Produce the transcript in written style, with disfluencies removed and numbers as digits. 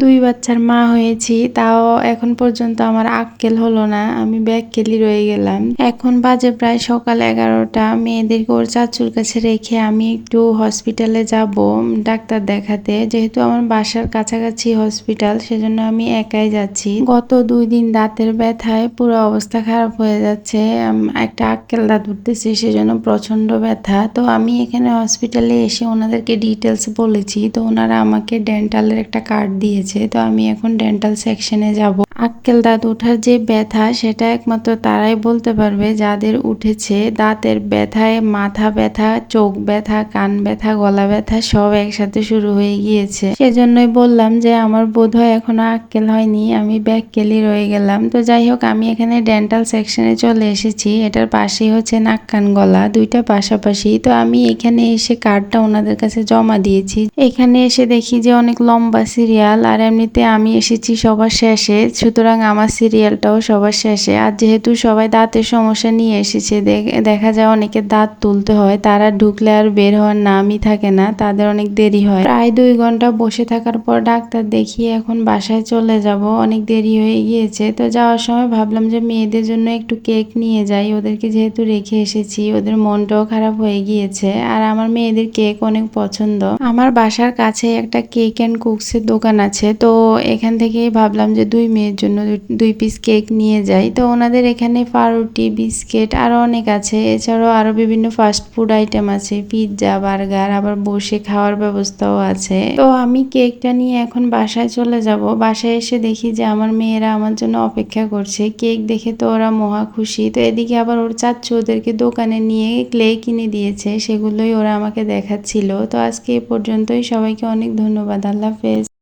2 বাচ্চার মা হয়েছি, তাও এখন পর্যন্ত আমার আক্কেল হলো না। আমি ব্যাককেলি রয়ে গেলাম। এখন বাজে প্রায় সকাল 11টা। মেয়েদেরকে ওর চাচুর কাছে রেখে আমি একটু হসপিটালে যাব ডাক্তার দেখাতে। যেহেতু আমার বাসার কাছাকাছি হসপিটাল, সেজন্য আমি একাই যাচ্ছি। গত 2 দিন দাঁতের ব্যথায় পুরো অবস্থা খারাপ হয়ে যাচ্ছে। একটা আক্কেল দাঁত উঠতেছে, সেজন্য প্রচন্ড ব্যথা। তো আমি এখানে হসপিটালে এসে ওনাদেরকে ডিটেলস বলেছি, তো ওনারা আমাকে ডেন্টালের একটা কার্ড দিয়েছে। তো আমি এখন ডেন্টাল সেকশনে যাব। আক্কেল দাঁত ওঠার যে ব্যথা, সেটা একমাত্র তারাই বলতে পারবে যাদের উঠেছে। দাঁতের ব্যথায় মাথা ব্যথা, চোখ ব্যথা, কান ব্যথা, গলা ব্যথা সব একসাথে শুরু হয়ে গিয়েছে। সেজন্যই বললাম যে আমার বোধহয় এখনো আক্কেল হয়নি, আমি ব্যাককেলি রয়ে গেলাম। তো যাই হোক, আমি এখানে ডেন্টাল সেকশনে চলে এসেছি। এটার পাশেই হচ্ছে নাক কান গলা, দুইটা পাশাপাশি। তো আমি এখানে এসে কার্ডটা ওনাদের কাছে জমা দিয়েছি। এখানে এসে দেখি যে অনেক লম্বা সিরিয়াল, আর এমনিতে আমি এসেছি সবার শেষে, সুতরাং আমার সিরিয়ালটাও সবার শেষে। আর যেহেতু সবাই দাঁতের সমস্যা নিয়ে এসেছে, দেখা যায় অনেকে দাঁত তুলতে হয়, তারা ঢুকলে আর বের হওয়ার নামই থাকে না, তাদের অনেক দেরি হয়। প্রায় 2 ঘন্টা বসে থাকার পর ডাক্তার দেখিয়ে এখন বাসায় চলে যাব। অনেক দেরি হয়ে গিয়েছে। তো যাওয়ার সময় ভাবলাম যে মেয়েদের জন্য একটু কেক নিয়ে যাই, ওদেরকে যেহেতু রেখে এসেছি, ওদের মনটাও খারাপ হয়ে গিয়েছে। আর আমার মেয়েদের কেক অনেক পছন্দ। আমার বাসার কাছে একটা কেক অ্যান্ড কুকসের দোকান আছে, তো এখান থেকেই ভাবলাম যে 2 মেয়ের জন্য 2 পিস কেক নিয়ে যাই। তো ওনাদের এখানে পাউরুটি, বিস্কিট আরো অনেক আছে। এছাড়াও আরো বিভিন্ন ফাস্ট ফুড আইটেম আছে, পিৎজা, বার্গার, আবার বসে খাওয়ার ব্যবস্থাও আছে। তো আমি কেকটা নিয়ে এখন বাসায় চলে যাব। বাসায় এসে দেখি যে আমার মেয়েরা আমার জন্য অপেক্ষা করছে। কেক দেখে তো ওরা মহা খুশি। তো এদিকে আবার ওর চাচ্চু ওদেরকে দোকানে নিয়ে ক্লে কিনে দিয়েছে, সেগুলোই ওরা আমাকে দেখাচ্ছিল। তো আজকে এ পর্যন্তই। সবাইকে অনেক ধন্যবাদ। আল্লাহ হাফেজ।